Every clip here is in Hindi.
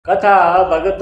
कथा भगत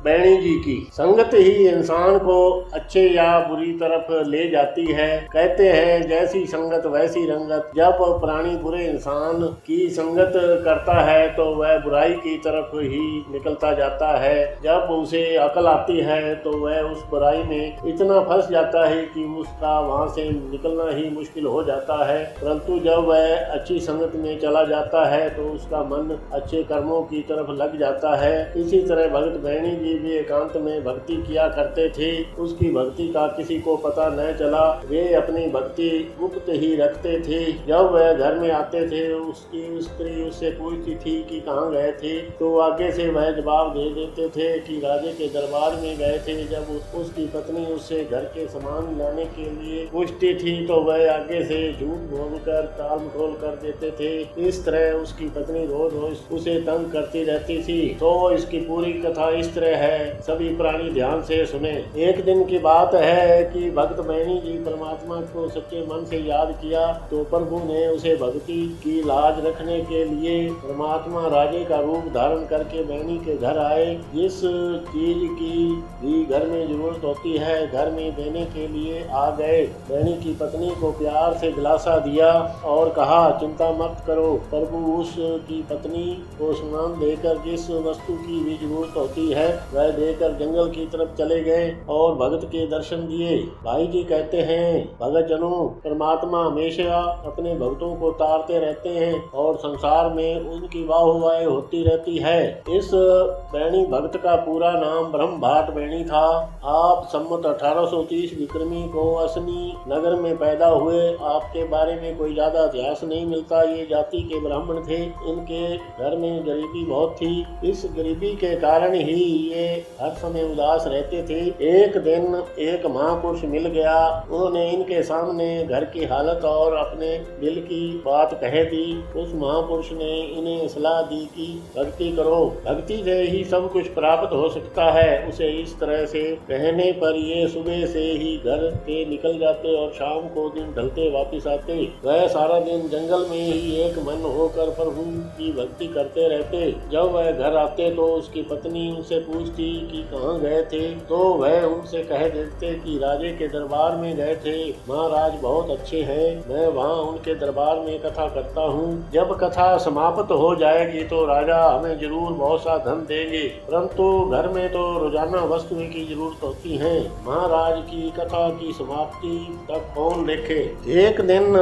बैणी जी की। संगत ही इंसान को अच्छे या बुरी तरफ ले जाती है। कहते हैं जैसी संगत वैसी रंगत। जब प्राणी बुरे इंसान की संगत करता है तो वह बुराई की तरफ ही निकलता जाता है। जब उसे अकल आती है तो वह उस बुराई में इतना फंस जाता है कि उसका वहां से निकलना ही मुश्किल हो जाता है। परंतु जब वह अच्छी संगत में चला जाता है तो उसका मन अच्छे कर्मों की तरफ लग जाता है। इसी तरह भगत बैणी जी भी एकांत में भक्ति किया करते थे। उसकी भक्ति का किसी को पता न चला। वे अपनी भक्ति गुप्त ही रखते थे। जब वह घर में आते थे उसकी स्त्री उससे पूछती थी कि कहाँ गए थे, तो आगे से वह जवाब दे देते थे कि राजे के दरबार में गए थे। जब उसकी पत्नी उससे घर के सामान लाने के लिए पूछती थी तो वह आगे से झूठ बोलकर टाल मटोल कर देते थे। इस तरह उसकी पत्नी रोज रोज उसे तंग करती रहती थी। तो इसकी पूरी कथा इस तरह है, सभी प्राणी ध्यान से सुने। एक दिन की बात है कि भक्त बैणी जी परमात्मा को सच्चे मन से याद किया तो प्रभु ने उसे भक्ति की लाज रखने के लिए परमात्मा राजे का रूप धारण करके बैणी के घर आए। जिस चीज की भी घर में जरूरत होती है घर में देने के लिए आ गए। बैणी की पत्नी को प्यार से दिलासा दिया और कहा चिंता मत करो। प्रभु उसकी पत्नी को सामान देकर जिस वस्तु की भी जरूरत होती है वह देकर जंगल की तरफ चले गए और भगत के दर्शन दिए। भाई जी कहते हैं भगत जनों, परमात्मा हमेशा अपने भक्तों को तारते रहते हैं और संसार में उनकी वाहवाही होती रहती है। इस बैणी भक्त का पूरा नाम ब्रह्म भाट बैणी था। आप सम्मत 1830 विक्रमी को असनी नगर में पैदा हुए। आपके बारे में कोई ज्यादा इतिहास नहीं मिलता। ये जाति के ब्राह्मण थे। इनके घर में गरीबी बहुत थी। इस गरीबी के कारण ही ये हर समय उदास रहते थे। एक दिन एक महापुरुष मिल गया। उन्होंने इनके सामने घर की हालत और अपने दिल की बात कह दी। उस महापुरुष ने इन्हें सलाह दी कि भक्ति करो, भक्ति से ही सब कुछ प्राप्त हो सकता है। उसे इस तरह से कहने पर ये सुबह से ही घर से निकल जाते और शाम को दिन ढलते वापिस आते। वह सारा दिन जंगल में ही एक मन होकर प्रभु की भक्ति करते रहते। जब वह घर आते तो उसकी पत्नी उनसे पूछती कि कहाँ गए थे, तो वह उनसे कह देते कि राजे के दरबार में गए थे। महाराज बहुत अच्छे हैं, मैं वहाँ उनके दरबार में कथा करता हूँ। जब कथा समाप्त हो जाएगी तो राजा हमें जरूर बहुत सा धन देंगे, परंतु घर में तो रोजाना वस्तुएं की जरूरत होती है। महाराज की कथा की समाप्ति तक कौन देखे। एक दिन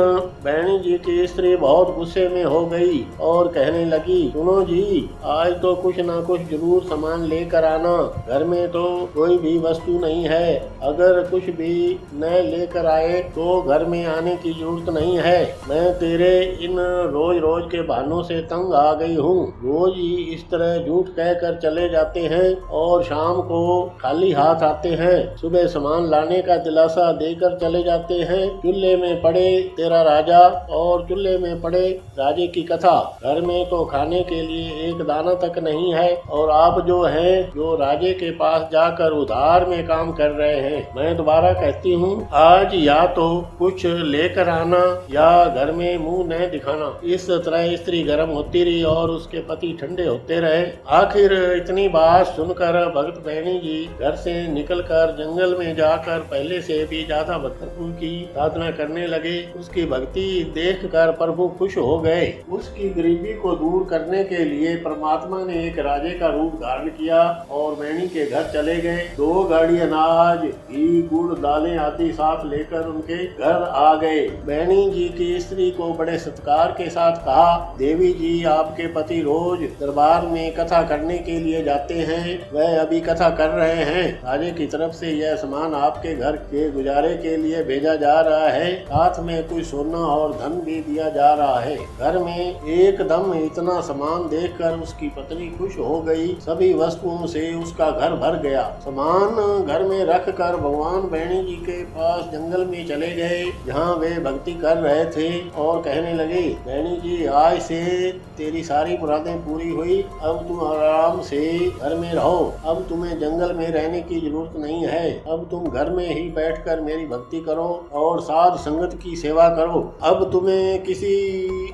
बैणी जी की स्त्री बहुत गुस्से में हो गई और कहने लगी, सुनो जी, आज तो कुछ ना कुछ जरूर सामान लेकर आना। घर में तो कोई भी वस्तु नहीं है। अगर कुछ भी न लेकर आए तो घर में आने की जरूरत नहीं है। मैं तेरे इन रोज रोज के बहानों से तंग आ गई हूँ। रोज ही इस तरह झूठ कहकर चले जाते हैं और शाम को खाली हाथ आते हैं। सुबह सामान लाने का दिलासा देकर चले जाते हैं। चूल्हे में पड़े तेरा राजा और चूल्हे में पड़े राजे की कथा। घर में तो खाने के लिए एक दाना तक नहीं है और आप जो हैं जो राजे के पास जाकर उधार में काम कर रहे हैं। मैं दोबारा कहती हूँ, आज या तो कुछ लेकर आना या घर में मुंह न दिखाना। इस तरह स्त्री गर्म होती रही और उसके पति ठंडे होते रहे। आखिर इतनी बात सुनकर भगत बैणी जी घर से निकलकर जंगल में जाकर पहले से भी ज्यादा प्रभु की साधना करने लगे। उसकी भक्ति देखकर प्रभु खुश हो गए। उसकी गरीबी को दूर करने के लिए परमात्मा ने एक राजे का रूप धारण किया और बैणी के घर चले गए। 2 गाड़ी अनाज, घी, गुड़, दालें आदि साथ लेकर उनके घर आ गए। बैणी जी की स्त्री को बड़े सत्कार के साथ कहा, देवी जी, आपके पति रोज दरबार में कथा करने के लिए जाते हैं। वह अभी कथा कर रहे हैं। राजे की तरफ से यह सामान आपके घर के गुजारे के लिए भेजा जा रहा है। साथ में कुछ सोना और धन भी दिया जा रहा है। घर में एकदम इतना सामान देखकर उसकी पत्नी खुश हो गई। सभी वस्तुओं से उसका घर भर गया। सामान घर में रखकर भगवान बैणी जी के पास जंगल में चले गए जहाँ वे भक्ति कर रहे थे और कहने लगे, बैणी जी, आज से तेरी सारी मुरादें पूरी हुई। अब तुम आराम से घर में रहो। अब तुम्हें जंगल में रहने की जरूरत नहीं है। अब तुम घर में ही बैठकर मेरी भक्ति करो और साध संगत की सेवा करो। अब तुम्हें किसी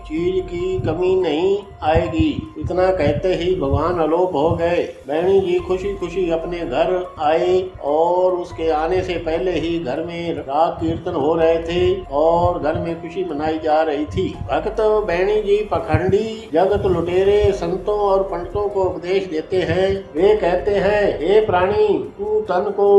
चीज की कमी नहीं आएगी। इतना कहते ही भगवान अलोप हो गए। बैणी जी खुशी खुशी अपने घर आए और उसके आने से पहले ही घर में राग कीर्तन हो रहे थे और घर में खुशी मनाई जा रही थी। भक्त बैणी जी पखंडी जगत लुटेरे संतों और पंडितों को उपदेश देते हैं। वे कहते हैं, हे प्राणी, तू तन को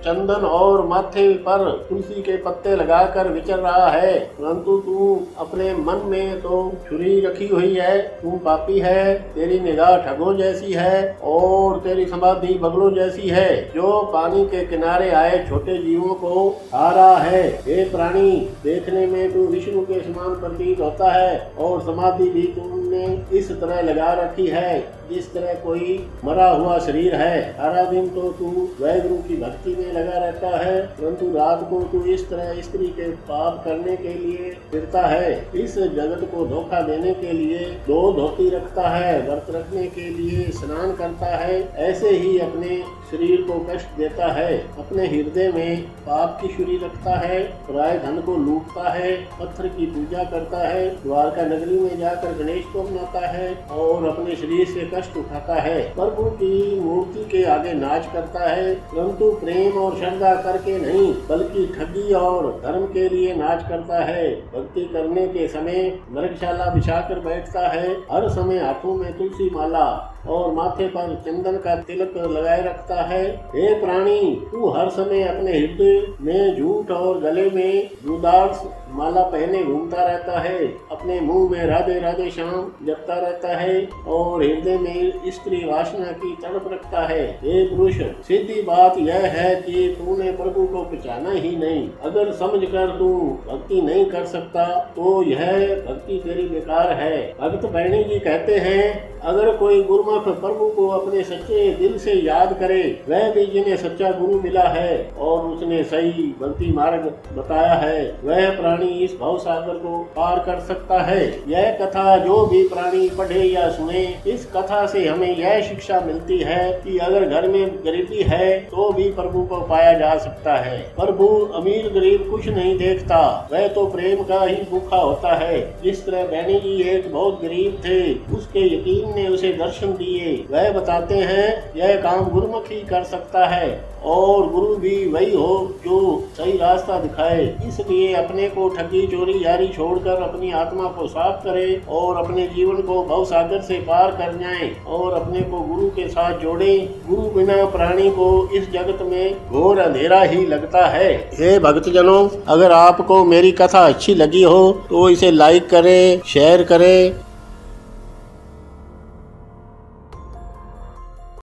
चंदन और माथे पर तुलसी के पत्ते लगाकर विचर रहा है, परंतु तू अपने मन में तो छुरी रखी हुई है। तू पापी है, तेरी निगाह ठगों जैसी है और तेरी समाधि बगलों जैसी है, जो पानी के किनारे आए छोटे जीवों को खा रहा है। हे प्राणी, देखने में तू विष्णु के समान प्रतीत होता है और समाधि भी तुमने इस तरह लगा रखी है जिस तरह कोई मरा हुआ शरीर है। सारा दिन तो तू वाहेगुरु की भक्ति में लगा रहता है, परंतु रात को तू इस तरह स्त्री के पाप करने के लिए फिरता है। इस जगत को धोखा देने के लिए दो धोती रखता है, व्रत रखने के लिए स्नान करता है, ऐसे ही अपने शरीर को कष्ट देता है। अपने हृदय में पाप की छुरी रखता है, पराये धन को लूटता है, पत्थर की पूजा करता है, द्वारका नगरी में जाकर गणेश को मनाता है और अपने शरीर से कष्ट उठाता है। प्रभु की मूर्ति के आगे नाच करता है, परंतु प्रेम और श्रद्धा करके नहीं, बल्कि ठगी और धर्म के लिए नाच करता है। भक्ति करने के समय मृगशाला बिछाकर बैठता है, हर समय हाथों में तुलसी माला और माथे पर चंदन का तिलक लगाए रखता है। हे प्राणी, तू हर समय अपने हृदय में झूठ और गले में रुद्राक्ष माला पहने घूमता रहता है, अपने मुंह में राधे राधे श्याम जपता रहता है और हृदय में स्त्री वासना की तड़प रखता है। हे पुरुष, सीधी बात यह है कि तूने प्रभु को पहचाना ही नहीं। अगर समझकर तू भक्ति नहीं कर सकता तो यह भक्ति तेरी बेकार है। भक्त बैणी जी कहते हैं, अगर कोई गुरुमुख प्रभु को अपने सच्चे दिल से याद करे, वह भी जिन्हें सच्चा गुरु मिला है और उसने सही भक्ति मार्ग बताया है, वह प्राणी इस भव सागर को पार कर सकता है। यह कथा जो भी प्राणी पढ़े या सुने, इस कथा से हमें यह शिक्षा मिलती है कि अगर घर में गरीबी है तो भी प्रभु को पाया जा सकता है। प्रभु अमीर गरीब कुछ नहीं देखता, वह तो प्रेम का ही भूखा होता है। जिस तरह बैणी जी एक बहुत गरीब थे, उसके यकीन ने उसे दर्शन दिए। वह बताते हैं, यह काम गुरुमुख ही कर सकता है और गुरु भी वही हो जो सही रास्ता दिखाए। इसलिए अपने को ठगी चोरी यारी छोड़कर अपनी आत्मा को साफ करे और अपने जीवन को भव सागर से पार कर जाए और अपने को गुरु के साथ जोड़े। गुरु बिना प्राणी को इस जगत में घोर अंधेरा ही लगता है। हे भक्तजनों, अगर आपको मेरी कथा अच्छी लगी हो तो इसे लाइक करें, शेयर करें